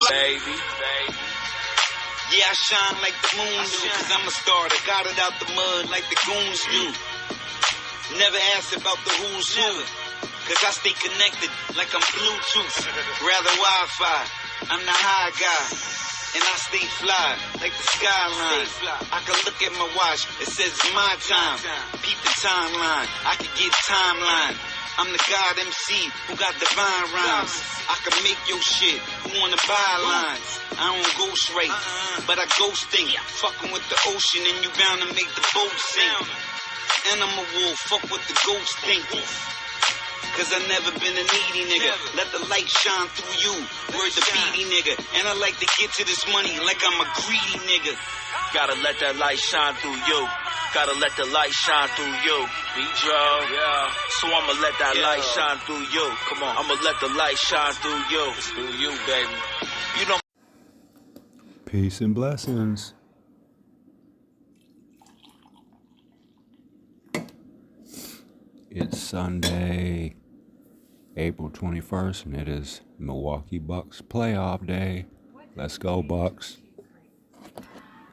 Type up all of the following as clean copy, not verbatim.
baby. Yeah, I shine like the moon do, cause I'm a star that got it out the mud like the goons do. Never asked about the who's who, cause I stay connected like I'm Bluetooth. Rather Wi-Fi, I'm the high guy, and I stay fly like the skyline. I can look at my watch, it says it's my time. Peep the timeline, I can get timeline. I'm the God MC who got divine rhymes. I can make your shit who wanna buy lines. I don't ghost rate, but I ghost think. Fucking with the ocean and you bound to make the boat sink. And I'm a wolf, fuck what the ghost think. Cause I never been a needy nigga. Let the light shine through you. Word the beady nigga. And I like to get to this money like I'm a greedy nigga. Gotta let that light shine through you. Gotta let the light shine through you. B-Joe, yeah. So I'ma let that light shine through you. Come on, I'ma let the light shine through you. It's through you, baby. You know. Peace and blessings. It's Sunday, April 21st, and it is Milwaukee Bucks playoff day. Let's go, Bucks.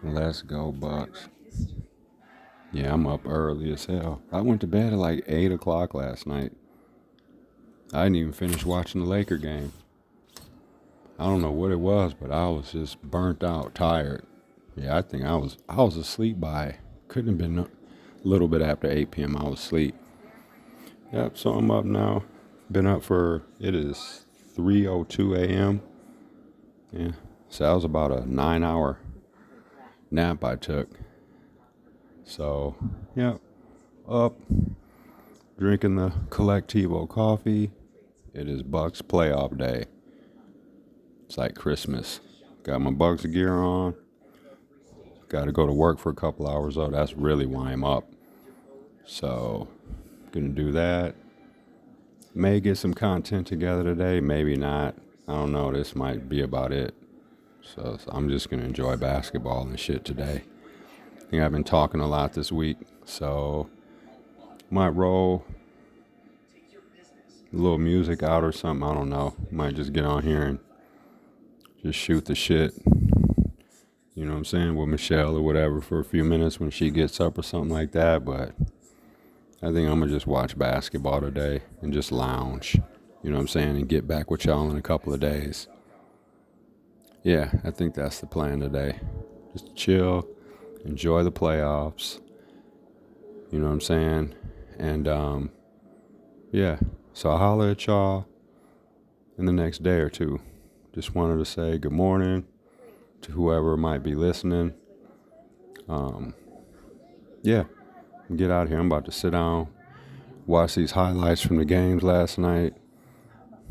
Let's go, Bucks. Yeah, I'm up early as hell. I went to bed at like 8 o'clock last night. I didn't even finish watching the Laker game. I don't know what it was, but I was just burnt out, tired. Yeah, I think I was asleep by, couldn't have been a little bit after 8 p.m. I was asleep. Yep, so I'm up now. Been up it is 3:02 a.m. Yeah, so that was about a 9-hour nap I took. So, yeah, up, drinking the Collectivo coffee. It is Bucks playoff day. It's like Christmas. Got my Bucks gear on. Got to go to work for a couple hours, though. That's really why I'm up. So, gonna do that. May get some content together today, maybe not. I don't know. This might be about it. So I'm just gonna enjoy basketball and shit today. I think I've been talking a lot this week, so might roll a little music out or something. I don't know. Might just get on here and just shoot the shit. You know what I'm saying, with Michelle or whatever for a few minutes when she gets up or something like that. But I think I'm gonna just watch basketball today and just lounge. You know what I'm saying, and get back with y'all in a couple of days. Yeah, I think that's the plan today. Just chill, enjoy the playoffs. You know what I'm saying? And, yeah. So I'll holler at y'all in the next day or two. Just wanted to say good morning to whoever might be listening. Yeah, get out of here. I'm about to sit down, watch these highlights from the games last night,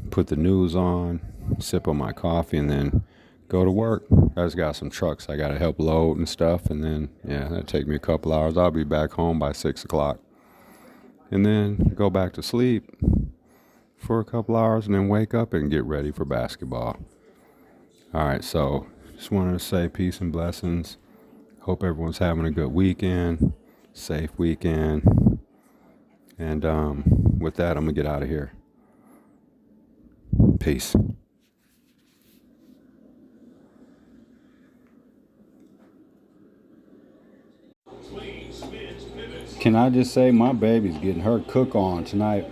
put the news on, sip on my coffee, and then go to work. I just got some trucks I got to help load and stuff, and then, yeah, that'll take me a couple hours. I'll be back home by 6 o'clock. And then go back to sleep for a couple hours and then wake up and get ready for basketball. All right, so just wanted to say peace and blessings. Hope everyone's having a good weekend, safe weekend. And with that, I'm going to get out of here. Peace. Can I just say my baby's getting her cook on tonight.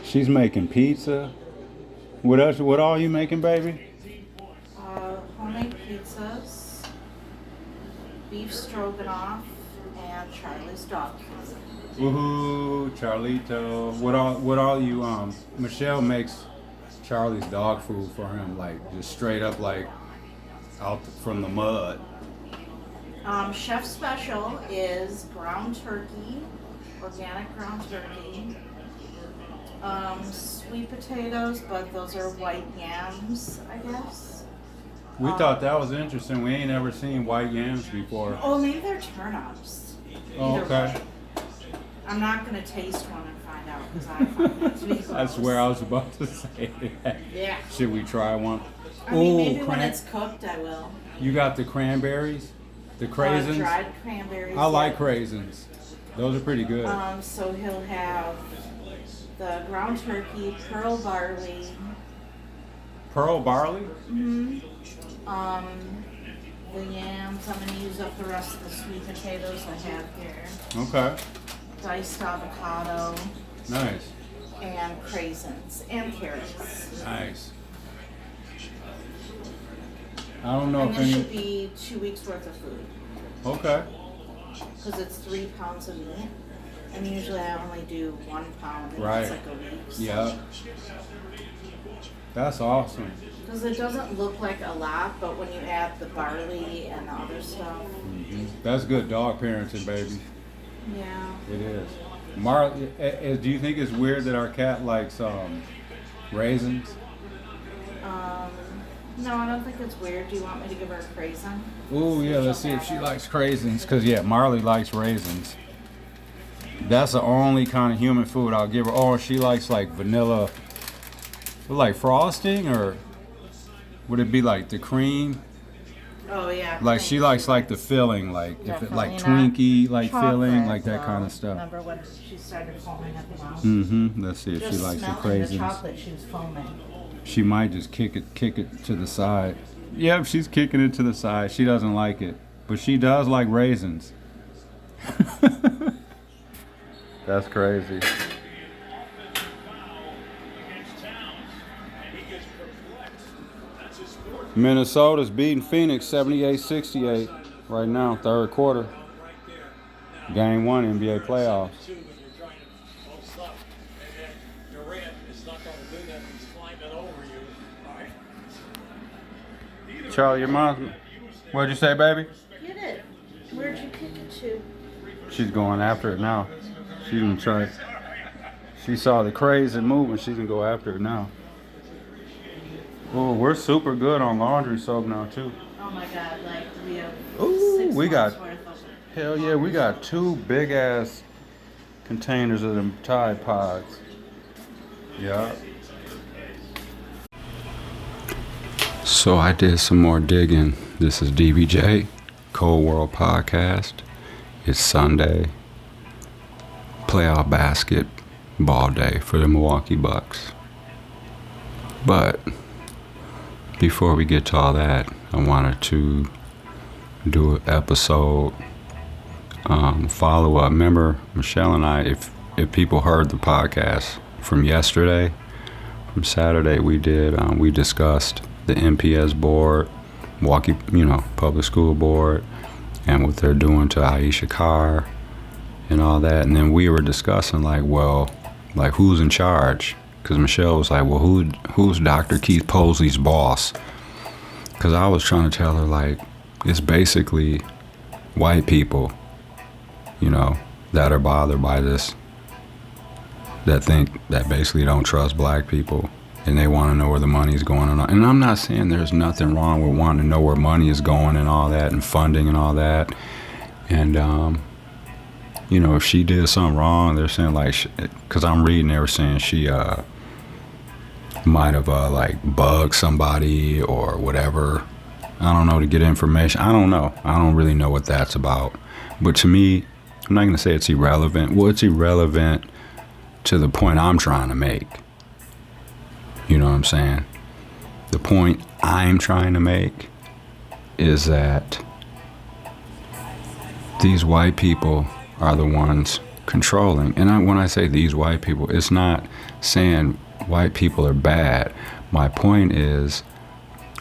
She's making pizza. What else? What all you making, baby? Homemade pizzas, beef stroganoff, and Charlie's dog food. Woohoo, Charlito. What all you Michelle makes Charlie's dog food for him, like just straight up like out from the mud. Chef special is ground turkey, organic ground turkey. Sweet potatoes, but those are white yams, I guess. We thought that was interesting. We ain't ever seen white yams before. Oh, maybe they're turnips. Oh, okay. Way. I'm not going to taste one and find out because I find that to be gross. That's where I was about to say that. Yeah. Should we try one? I mean, maybe when it's cooked, I will. You got the cranberries? The craisins? Dried cranberries. I like craisins. Those are pretty good. So he'll have the ground turkey, pearl barley, Pearl barley? The yams, I'm gonna use up the rest of the sweet potatoes I have here. Okay. Diced avocado. Nice. And craisins and carrots. Nice. I don't know And if this any. should be 2 weeks worth of food. Okay. Because it's 3 pounds of meat. And usually I only do 1 pound. And Right. It's like a week. So. Yeah. That's awesome. Because it doesn't look like a lot, but when you add the barley and the other stuff. That's good dog parenting, baby. Yeah. It is. Do you think it's weird that our cat likes raisins? No, I don't think it's weird. Do you want me to give her a craisin? Oh yeah, let's see if she likes craisins. Cause yeah, Marley likes raisins. That's the only kind of human food I'll give her. Oh, she likes like vanilla, like frosting, or would it be like the cream? Oh yeah. Like she likes like the filling, like if it like Definitely not Twinkie, like chocolate, filling, like that though. kind of stuff. Remember when she started foaming at the mouth? Let's see if she Just likes the smelling the craisins. chocolate, she was foaming. She might just kick it to the side. Yep, she's kicking it to the side. She doesn't like it, but she does like raisins. That's crazy. Minnesota's beating Phoenix 78-68 right now, third quarter. Game 1 NBA playoffs. Charlie, your mom, what'd you say, baby? Get it. Where'd you kick it to? She's going after it now. She didn't try. She saw the craze and movement. She can go after it now. Oh, we're super good on laundry soap now too. Oh my God! Like we have. Ooh, 6 we months got. worth of Hell yeah, we got 2 big ass containers of them Tide Pods. Yeah. So I did some more digging. This is DVJ, Cold World Podcast. It's Sunday. Playoff basketball day for the Milwaukee Bucks. But before we get to all that, I wanted to do an episode follow-up. Remember, Michelle and I, if people heard the podcast from yesterday, from Saturday, we discussed the MPS board, Milwaukee, Public School Board, and what they're doing to Aisha Carr and all that. And then we were discussing who's in charge? Because Michelle was like, well, who's Dr. Keith Posley's boss? Because I was trying to tell her, it's basically white people, that are bothered by this, that basically don't trust black people, and they want to know where the money's going on. And I'm not saying there's nothing wrong with wanting to know where money is going and all that, and funding and all that. And, if she did something wrong, they're saying, because I'm reading, they were saying she might have, bugged somebody or whatever. I don't know, to get information. I don't know. I don't really know what that's about. But to me, I'm not going to say it's irrelevant. Well, it's irrelevant to the point I'm trying to make. You know what I'm saying? The point I'm trying to make is that these white people are the ones controlling. And when I say these white people, it's not saying white people are bad. My point is,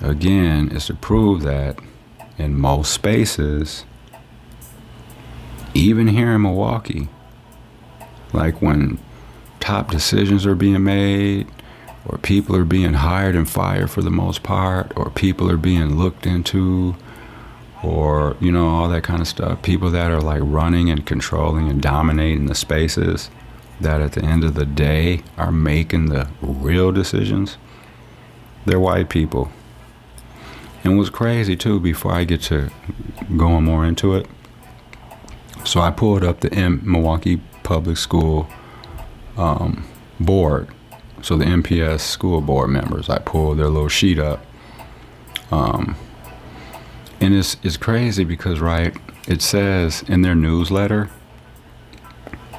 again, is to prove that in most spaces, even here in Milwaukee, when top decisions are being made, or people are being hired and fired for the most part, or people are being looked into, or, all that kind of stuff. People that are running and controlling and dominating the spaces that at the end of the day are making the real decisions, they're white people. And what's crazy too, before I get to going more into it, so I pulled up the Milwaukee Public School board. So the MPS school board members, I pulled their little sheet up. And it's crazy because, it says in their newsletter,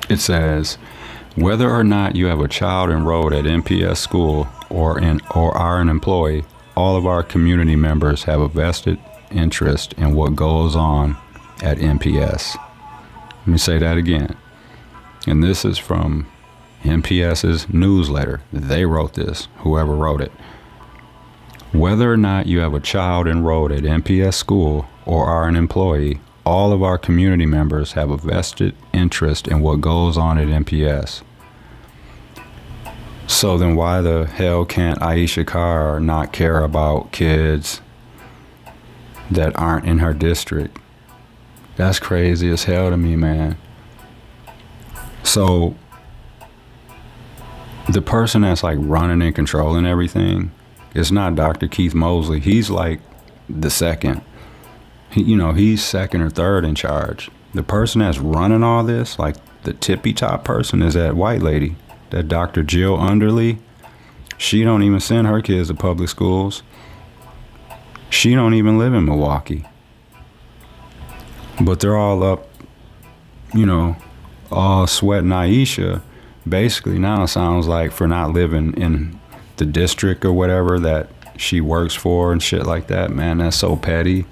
it says, Whether or not you have a child enrolled at MPS school or are an employee, all of our community members have a vested interest in what goes on at MPS. Let me say that again. And this is from MPS's newsletter. They wrote this, whoever wrote it. Whether or not you have a child enrolled at MPS school or are an employee, all of our community members have a vested interest in what goes on at MPS. So then why the hell can't Aisha Carr not care about kids that aren't in her district? That's crazy as hell to me, man. So the person that's like running and controlling everything is not Dr. Keith Mosley. He's like the second. He's second or third in charge. The person that's running all this, like the tippy top person, is that white lady, that Dr. Jill Underly. She don't even send her kids to public schools. She don't even live in Milwaukee. But they're all up, all sweating Aisha, basically now, it sounds like, for not living in the district or whatever that she works for and shit like that. Man, that's so petty.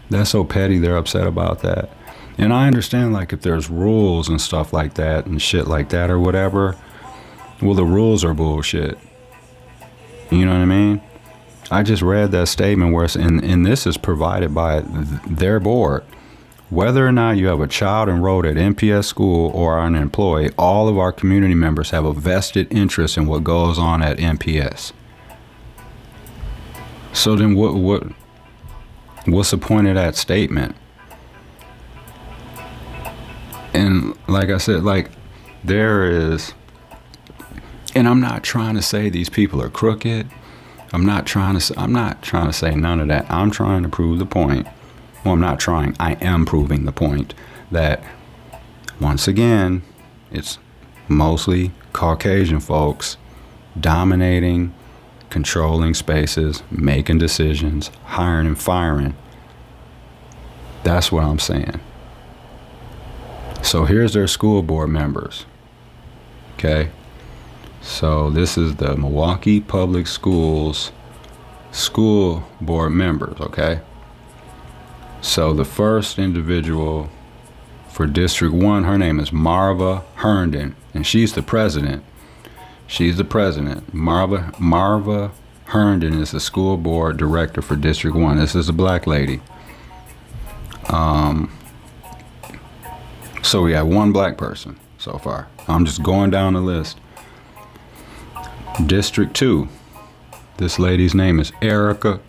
That's so petty. They're upset about that. And I understand, like, if there's rules and stuff like that and shit like that or whatever, well, the rules are bullshit. You know what I mean? I just read that statement where it's, and this is provided by their board. Whether or not you have a child enrolled at MPS school or are an employee, all of our community members have a vested interest in what goes on at MPS. So then what's the point of that statement? And like I said, like, there is, and I'm not trying to say these people are crooked. I'm not trying to say none of that. I'm trying to prove the point. Well, I'm not trying. I am proving the point that, once again, it's mostly Caucasian folks dominating, controlling spaces, making decisions, hiring and firing. That's what I'm saying. So here's their school board members. Okay? So this is the Milwaukee Public Schools school board members, okay? So the first individual for District 1, her name is Marva Herndon, and she's the president. She's the president. Marva Herndon is the school board director for District 1. This is a black lady. So we have one black person so far. I'm just going down the list. District 2. This lady's name is Erica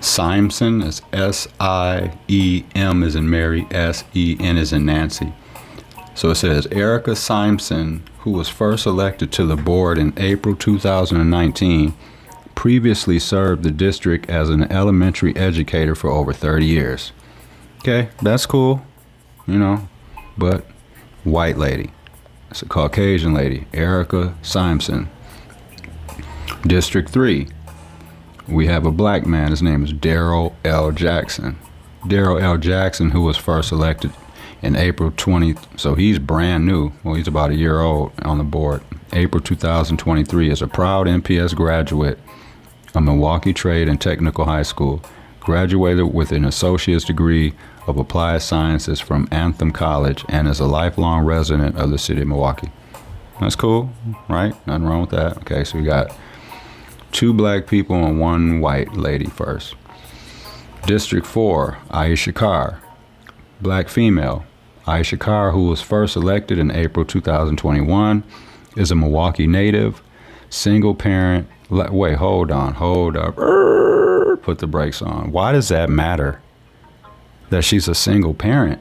Simpson. Is S-I-E-M as in Mary, S-E-N as in Nancy. So it says Erica Simpson, who was first elected to the board in April 2019, previously served the district as an elementary educator for over 30 years. Okay, that's cool, but white lady. It's a Caucasian lady, Erica Simpson. District 3. We have a black man. His name is Daryl L. Jackson. Daryl L. Jackson, who was first elected in April 20. So he's brand new. Well, he's about a year old on the board. April 2023, is a proud MPS graduate of Milwaukee Trade and Technical High School. Graduated with an associate's degree of applied sciences from Anthem College and is a lifelong resident of the city of Milwaukee. That's cool, right? Nothing wrong with that. Okay, so we got 2 black people and 1 white lady first. District 4, Aisha Carr, black female. Aisha Carr, who was first elected in April 2021, is a Milwaukee native, single parent. Wait, hold up. Put the brakes on. Why does that matter that she's a single parent?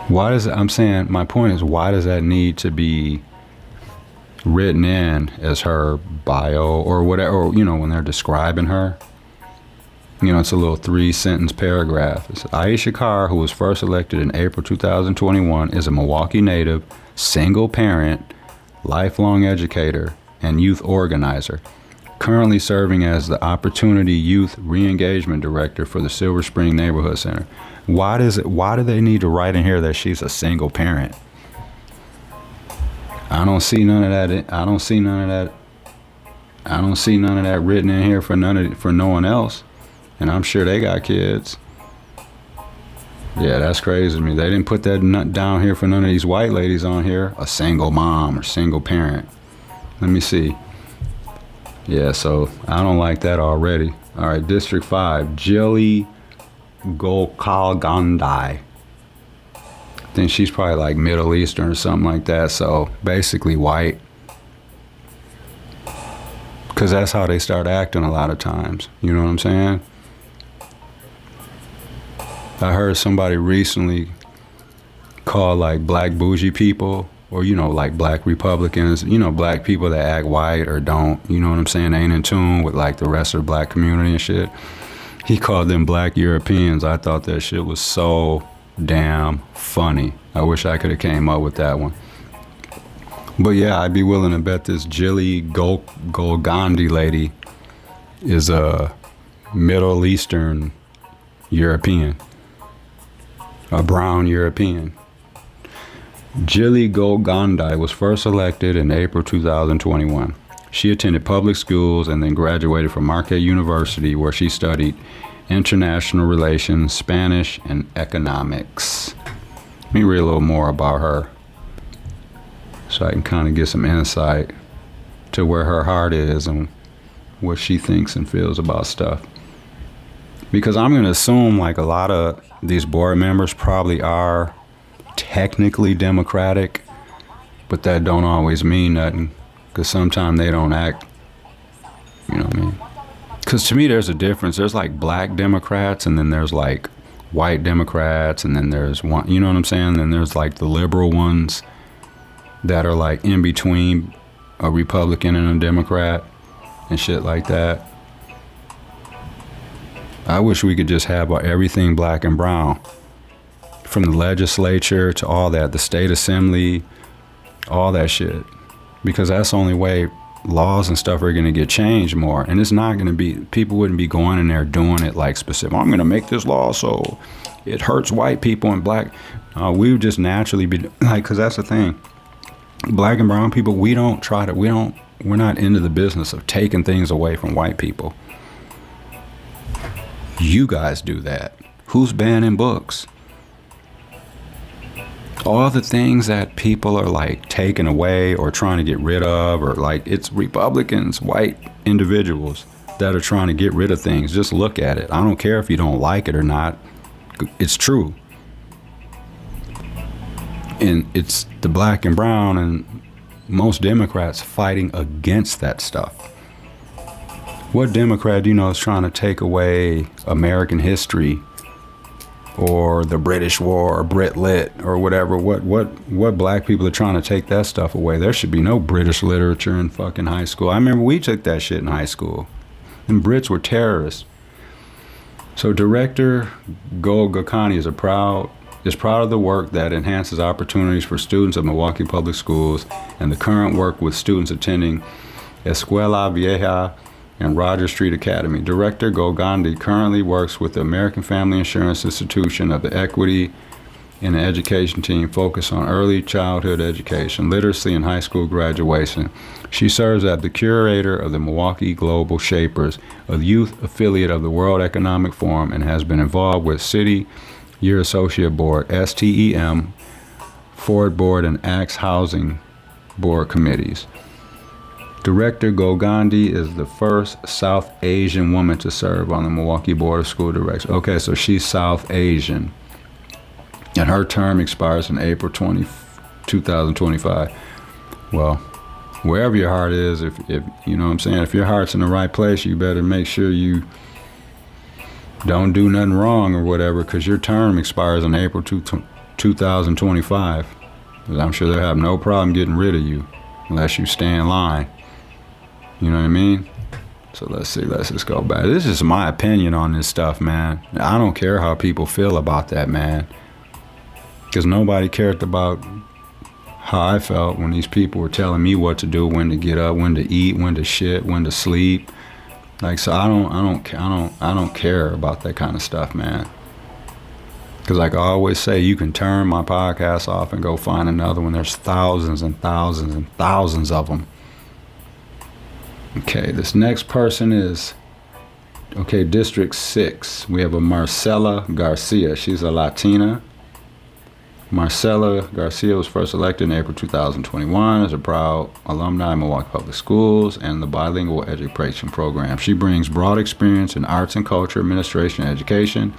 My point is, why does that need to be written in as her bio or whatever, or, when they're describing her? It's a little 3-sentence paragraph. It's Aisha Carr, who was first elected in April 2021, is a Milwaukee native, single parent, lifelong educator, and youth organizer, currently serving as the Opportunity Youth Re-Engagement Director for the Silver Spring Neighborhood Center. Why do they need to write in here that she's a single parent? I don't see none of that. I don't see none of that written in here for no one else. And I'm sure they got kids. Yeah, that's crazy to me. They didn't put that down here for none of these white ladies on here. A single mom or single parent. Let me see. Yeah, so I don't like that already. All right, District 5, Jilly Golkagandai. I think she's probably like Middle Eastern or something like that. So basically white. Because that's how they start acting a lot of times. You know what I'm saying? I heard somebody recently call like black bougie people, or, you know, like black Republicans, you know, black people that act white or don't, you know what I'm saying, they ain't in tune with like the rest of the black community and shit. He called them black Europeans. I thought that shit was so damn funny. I wish I could have came up with that one. But yeah, I'd be willing to bet this Jilly Golgandi lady is a Middle Eastern European, a brown European. Jilly Golgandi was first elected in April 2021. She attended public schools and then graduated from Marquette University, where she studied international relations, Spanish, and economics. Let me read a little more about her so I can kind of get some insight to where her heart is and what she thinks and feels about stuff. Because I'm going to assume like a lot of these board members probably are technically Democratic, but that don't always mean nothing, because sometimes they don't act, you know what I mean? Because to me there's a difference. There's like black Democrats, and then there's like white Democrats, and then there's one, you know what I'm saying? Then there's like the liberal ones that are like in between a Republican and a Democrat and shit like that. I wish we could just have everything black and brown. From the legislature to all that, the state assembly, all that shit. Because that's the only way laws and stuff are going to get changed more. And it's not going to be, people wouldn't be going in there doing it like specific. I'm going to make this law so it hurts white people and black. We would just naturally be like, because that's the thing. Black and brown people, we're not into the business of taking things away from white people. You guys do that. Who's banning books? All the things that people are like taking away or trying to get rid of, or like it's Republicans, white individuals that are trying to get rid of things. Just look at it. I don't care if you don't like it or not. It's true. And it's the black and brown and most Democrats fighting against that stuff. What Democrat do you know is trying to take away American history or the British War or Brit Lit or whatever? What black people are trying to take that stuff away? There should be no British literature in fucking high school. I remember we took that shit in high school. And Brits were terrorists. So Director Golgakani is proud of the work that enhances opportunities for students of Milwaukee Public Schools and the current work with students attending Escuela Vieja and Roger Street Academy. Director Golgandi currently works with the American Family Insurance Institution of the Equity in the Education team focused on early childhood education, literacy, and high school graduation. She serves as the curator of the Milwaukee Global Shapers, a youth affiliate of the World Economic Forum, and has been involved with City Year Associate Board, STEM, Ford Board, and ACTS Housing Board committees. Director Golgandi is the first South Asian woman to serve on the Milwaukee Board of School Directors. Okay, so she's South Asian. And her term expires in April 2025. Well, wherever your heart is, if you know what I'm saying, if your heart's in the right place, you better make sure you don't do nothing wrong or whatever, because your term expires in April 2025. I'm sure they'll have no problem getting rid of you unless you stay in line. You know what I mean? So let's see, let's just go back. This is my opinion on this stuff, man. I don't care how people feel about that, man. Because nobody cared about how I felt when these people were telling me what to do, when to get up, when to eat, when to shit, when to sleep. Like, so I don't care about that kind of stuff, man. Because like I always say, you can turn my podcast off and go find another one. There's thousands and thousands and thousands of them. Okay, this next person is, okay, District 6. We have a Marcela Garcia. She's a Latina. Marcela Garcia was first elected in April 2021 as a proud alumni of Milwaukee Public Schools and the bilingual education program. She brings broad experience in arts and culture, administration, education,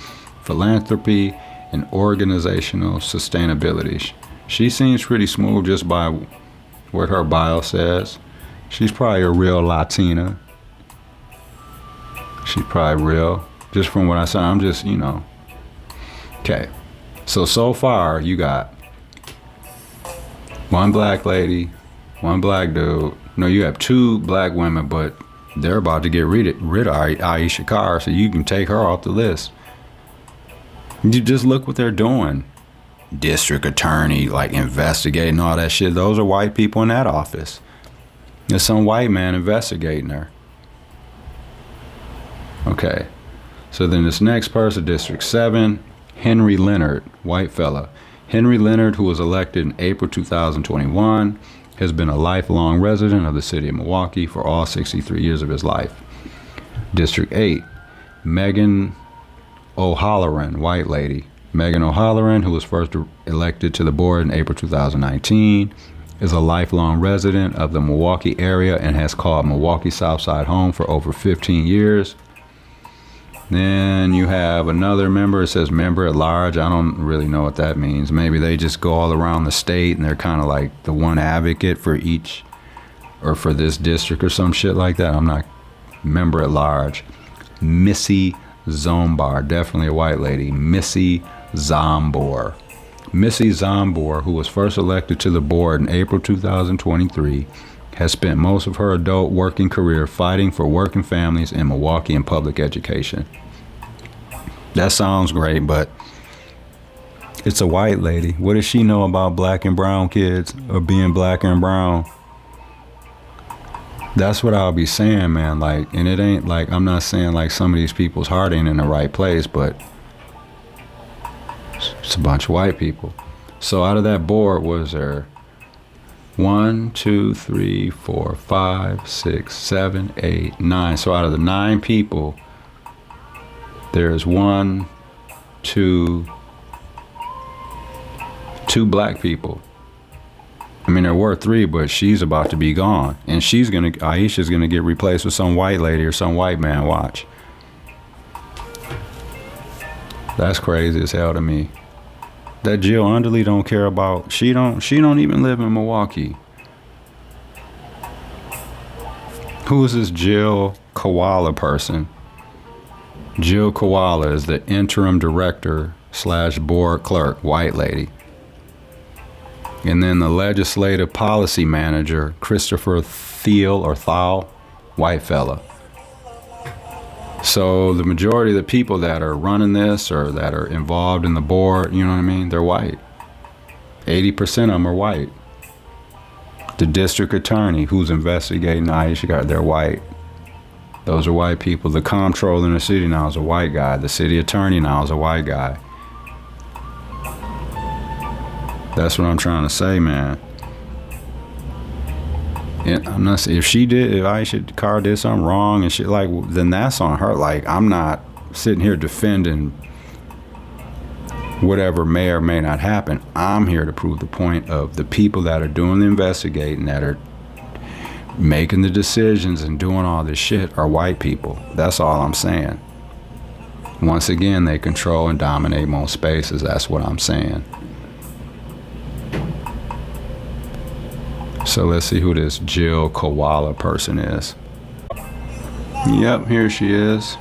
philanthropy, and organizational sustainability. She seems pretty smooth just by what her bio says. She's probably a real Latina. She's probably real. Just from what I saw, I'm just, you know. Okay. So far, you got one black lady, one black dude. No, you have two black women, but they're about to get rid of Aisha Carr, so you can take her off the list. You just look what they're doing. District attorney, like investigating all that shit. Those are white people in that office. There's some white man investigating her. Okay. So then this next person, District 7, Henry Leonard, white fella. Henry Leonard, who was elected in April 2021, has been a lifelong resident of the city of Milwaukee for all 63 years of his life. District 8, Megan O'Halloran, white lady. Megan O'Halloran, who was first elected to the board in April 2019, is a lifelong resident of the Milwaukee area and has called Milwaukee Southside home for over 15 years. Then you have another member. It says member at large. I don't really know what that means. Maybe they just go all around the state and they're kind of like the one advocate for each or for this district or some shit like that. I'm not member at large. Missy Zombar, definitely a white lady. Missy Zombor. Missy Zombor, who was first elected to the board in April 2023, has spent most of her adult working career fighting for working families in Milwaukee and public education. That sounds great, but it's a white lady. What does she know about black and brown kids or being black and brown? That's what I'll be saying, man. Like, and it ain't like, I'm not saying like some of these people's heart ain't in the right place, but it's a bunch of white people. So out of that board, was there 1, 2, 3, 4, 5, 6, 7, 8, 9. So out of the 9 people, there's 1, 2 black people. I mean, there were 3, but she's about to be gone. And Aisha's gonna get replaced with some white lady or some white man, watch. That's crazy as hell to me. That Jill Underly don't care about, she don't even live in Milwaukee. Who is this Jill Koala person? Jill Koala is the interim director / board clerk, white lady. And then the legislative policy manager, Christopher Thiel, white fella. So the majority of the people that are running this or that are involved in the board, you know what I mean, they're white. 80% of them are white. The district attorney who's investigating Aisha Carr, they're white. Those are white people. The comptroller in the city now is a white guy. The city attorney now is a white guy. That's what I'm trying to say, man. And I'm not saying if Aisha Carr did something wrong and shit, like, then that's on her. Like, I'm not sitting here defending whatever may or may not happen. I'm here to prove the point of the people that are doing the investigating, that are making the decisions and doing all this shit are white people. That's all I'm saying. Once again, they control and dominate most spaces. That's what I'm saying. So let's see who this Jill Koala person is. Yep, here she is.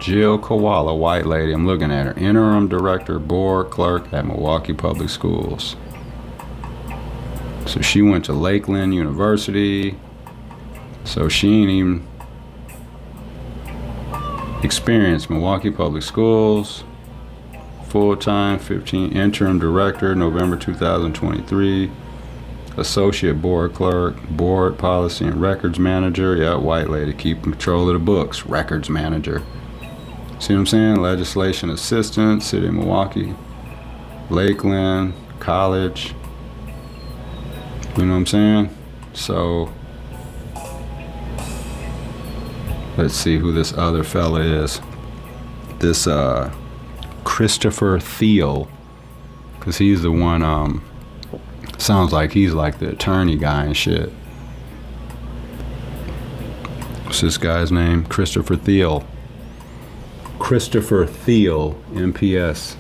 Jill Koala, white lady. I'm looking at her. Interim director, board clerk at Milwaukee Public Schools. So she went to Lakeland University. So she ain't even experienced. Milwaukee Public Schools. Full-time, 15. Interim director, November 2023. Associate board clerk, board policy and records manager. Yeah, white lady, keep control of the books. Records manager. See what I'm saying? Legislation assistant, city of Milwaukee. Lakeland College. You know what I'm saying? So let's see who this other fella is. This Christopher Thiel, because he's the one, sounds like he's like the attorney guy and shit. What's this guy's name? Christopher Thiel. Christopher Thiel, MPS.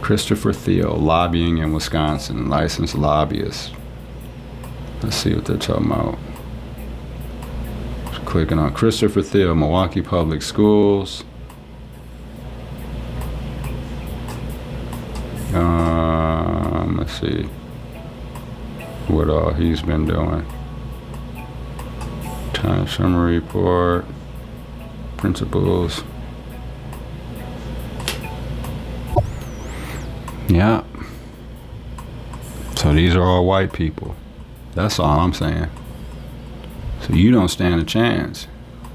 Christopher Thiel, lobbying in Wisconsin, licensed lobbyist. Let's see what they're talking about. Just clicking on Christopher Thiel, Milwaukee Public Schools. Let's see what all he's been doing. Time summary report, principles. Yeah. So these are all white people. That's all I'm saying. So you don't stand a chance.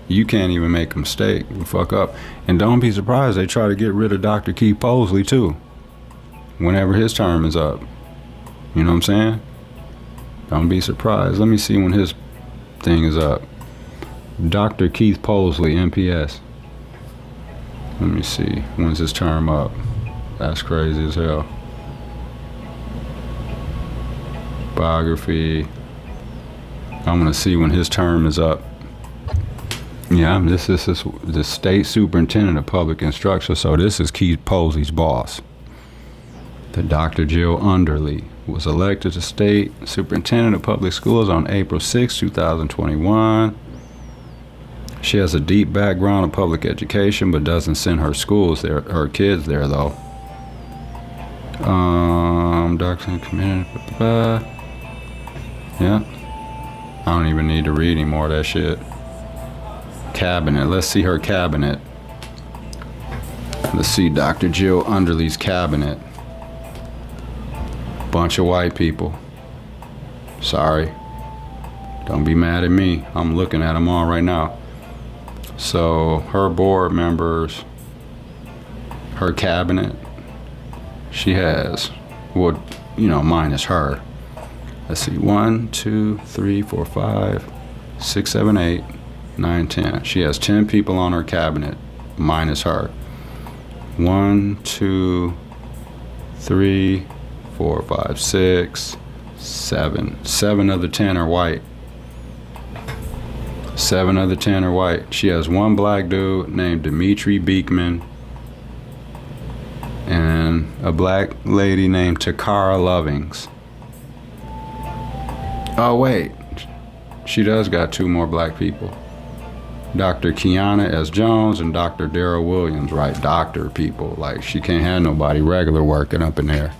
You can't even make a mistake and fuck up. And don't be surprised they try to get rid of Dr. Keith Posley too, whenever his term is up. You know what I'm saying? Don't be surprised. Let me see when his thing is up. Dr. Keith Posley, MPS. Let me see. When's his term up? That's crazy as hell. Biography. I'm gonna see when his term is up. Yeah, this is the state superintendent of public instruction. So this is Keith Posley's boss. The Dr. Jill Underly was elected to state superintendent of public schools on April 6, 2021. She has a deep background in public education, but doesn't send her kids there though. Doctor community. Yeah. I don't even need to read any more of that shit. Cabinet. Let's see her cabinet. Let's see Dr. Jill Underly's cabinet. Bunch of white people. Sorry. Don't be mad at me. I'm looking at them all right now. So her board members, her cabinet, she has, well, minus her. Let's see, 1, 2, 3, 4, 5, 6, 7, 8, 9, 10. She has 10 people on her cabinet, minus her. 1, 2, 3, 4, 5, 6, 7. 7 of the 10 are white. 7 of the 10 are white. She has one black dude named Dimitri Beekman and a black lady named Takara Lovings. Oh wait, she does got 2 more black people. Dr. Kiana S. Jones and Dr. Daryl Williams, right? Doctor people. Like, she can't have nobody regular working up in there.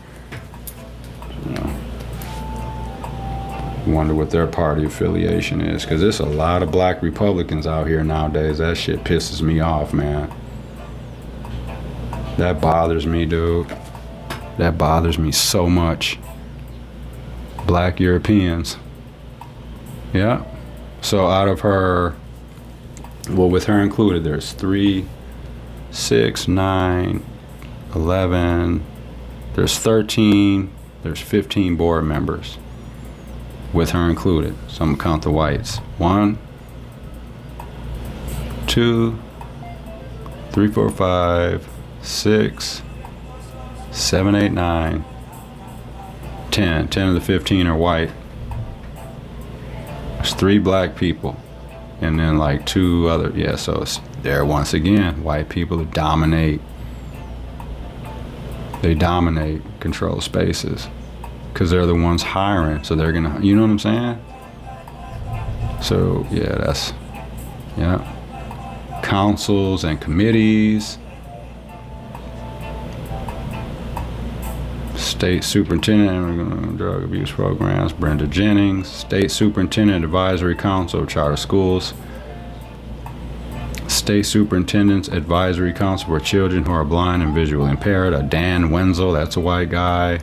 Wonder what their party affiliation is, because there's a lot of black Republicans out here nowadays. That shit pisses me off, man. That bothers me, dude. That bothers me so much. Black Europeans. Yeah. So out of her, well, with her included, there's 3, 6, 9, 11, there's 13, there's 15 board members. With her included. So I'm gonna count the whites. 1, 2, 3, 4, 5, 6, 7, 8, 9, 10. 10 of the 15 are white. There's 3 black people. And then like 2 other, yeah, so it's there once again. White people that dominate. They dominate, control spaces. Because they're the ones hiring, so they're gonna, you know what I'm saying? So yeah, that's, yeah. Councils and committees. State Superintendent of Drug Abuse Programs, Brenda Jennings. State Superintendent Advisory Council of Charter Schools. State Superintendent's Advisory Council for Children who are blind and visually impaired. Dan Wenzel, that's a white guy.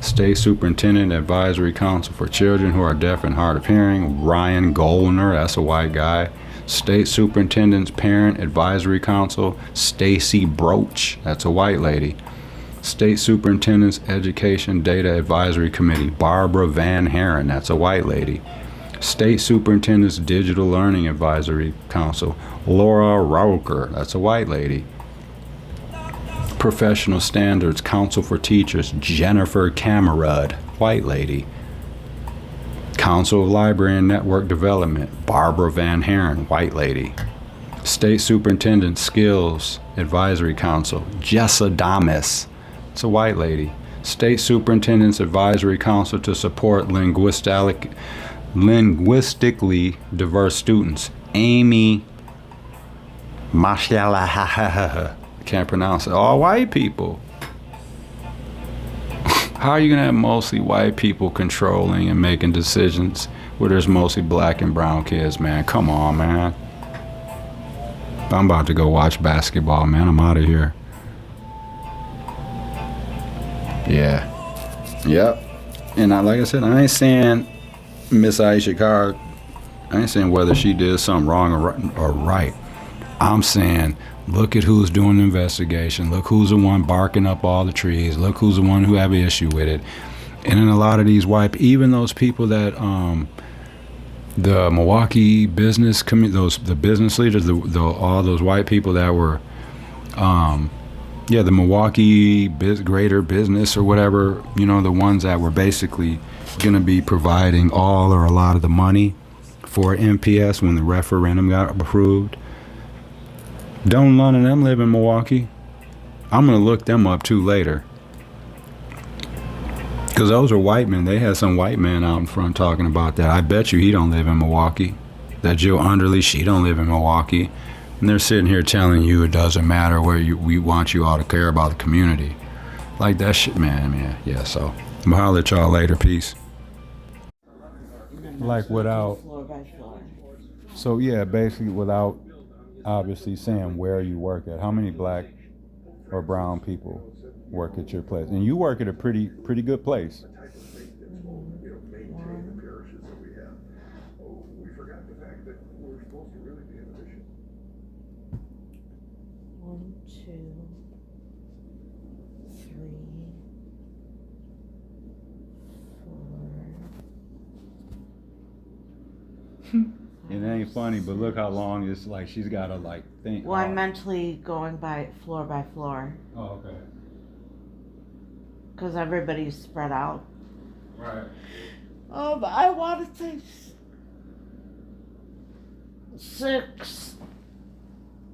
State Superintendent Advisory Council for Children who are deaf and hard of hearing. Ryan Goldner, that's a white guy. State Superintendent's Parent Advisory Council, Stacy Broach, that's a white lady. State Superintendent's Education Data Advisory Committee, Barbara Van Haren, that's a white lady. State Superintendent's Digital Learning Advisory Council, Laura Rauker, that's a white lady. Professional Standards Council for Teachers, Jennifer Camerud, white lady. Council of Library and Network Development, Barbara Van Haren, white lady. State Superintendent Skills Advisory Council, Jessa Damas, it's a white lady. State Superintendent's Advisory Council to support linguistically diverse students, Amy Mashallah, can't pronounce it, all white people. How are you going to have mostly white people controlling and making decisions where there's mostly black and brown kids, man? Come on, man. I'm about to go watch basketball, man. I'm out of here. Yeah. Yep. And like I said, I ain't saying Miss Aisha Carr, I ain't saying whether she did something wrong or right. I'm saying, look at who's doing the investigation. Look who's the one barking up all the trees. Look who's the one who have an issue with it. And then a lot of these white, even those people that the Milwaukee business the business leaders, all those white people that were, the Milwaukee Greater Business or whatever, you know, the ones that were basically going to be providing all or a lot of the money for MPS when the referendum got approved. Don't none of them live in Milwaukee. I'm going to look them up too later. Because those are white men. They had some white man out in front talking about that. I bet you he don't live in Milwaukee. That Jill Underly, she don't live in Milwaukee. And they're sitting here telling you it doesn't matter where we want you all to care about the community. Like that shit, man. Yeah, so I'm going to holler at y'all later. Peace. Like without... Floor by floor. So yeah, basically without obviously saying where you work at. How many black or brown people work at your place? And you work at a pretty good place. One, two, three, four. It ain't funny, but look how long it's like she's got to like think. Well, I'm mentally going by floor. Oh, okay. Because everybody's spread out. Right. I want to say 6.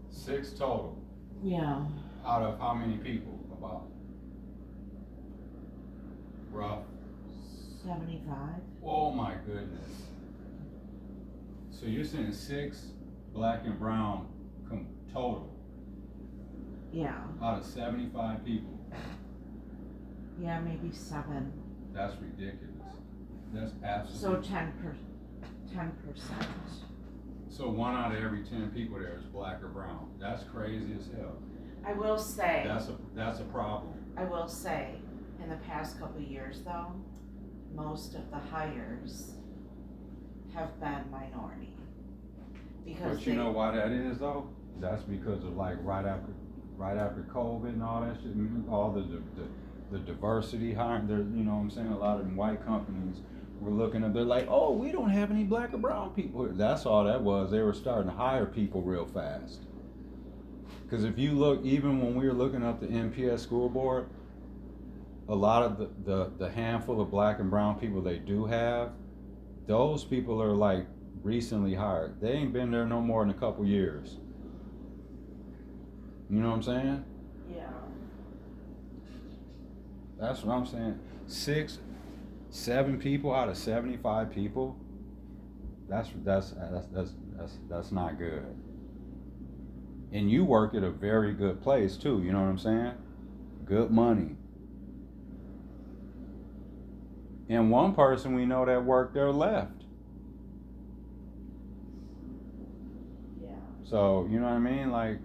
6 total. Yeah. Out of how many people? About rough. 75. Oh my goodness. So you're saying 6 black and brown total Yeah. out of 75 people? Yeah, maybe 7. That's ridiculous. That's absolutely. So 10%. So 1 out of every 10 people there is black or brown. That's crazy as hell. I will say. That's a problem. I will say, in the past couple of years, though, most of the hires have been minority. Because But you know why that is though? That's because of like right after COVID and all that shit, all the diversity hiring. There, you know what I'm saying? A lot of them white companies were looking at. They're like, oh, we don't have any black or brown people here. That's all that was. They were starting to hire people real fast. Because if you look, even when we were looking up the MPS school board, a lot of the handful of black and brown people they do have, those people are like recently hired. They ain't been there no more than a couple years. You know what I'm saying? Yeah. That's what I'm saying. 6, 7 people out of 75 people. That's not good. And you work at a very good place too. You know what I'm saying? Good money. And one person we know that worked there left. Yeah. So, you know what I mean? Like,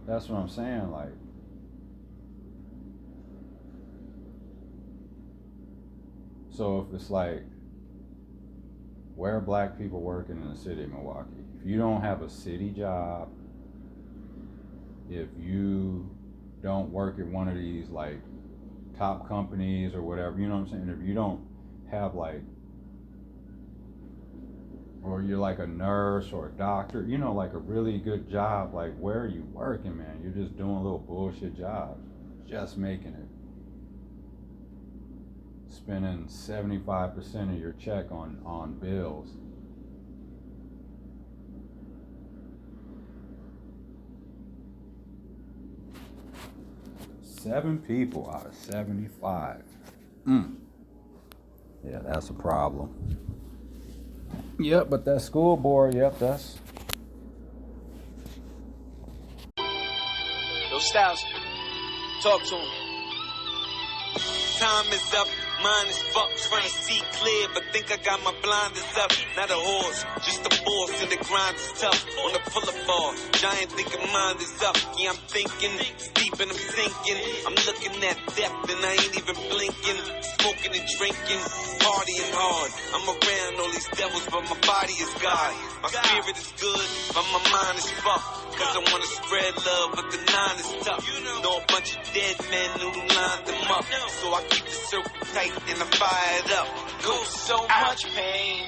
that's what I'm saying. Like, so if it's like, where are black people working in the city of Milwaukee? If you don't have a city job, if you don't work at one of these like top companies or whatever, you know what I'm saying? If you don't have like, or you're like a nurse or a doctor, you know, like a really good job, like where are you working, man? You're just doing little bullshit jobs, just making it. Spending 75% of your check on bills. Seven people out of 75. Yeah, that's a problem. Yep, but that school board, yep, that's... Yo, Styles, talk to him. Time is up, mine is fucked, trying to see clear, but think I got my blinders up. Not a horse, just a boss, and the grind is tough. On the pull-up bar, giant thinking mind is up. Yeah, I'm thinking, it's deep and I'm sinking. I'm looking at depth and I ain't even blinking. Smoking and drinking, partying hard. I'm around all these devils, but my body is God. My spirit is good, but my mind is fucked. Cause I wanna spread love, but the nine is tough. Know a bunch of dead men who lined them up. So I keep the circle tight and I fire it up. Go so much pain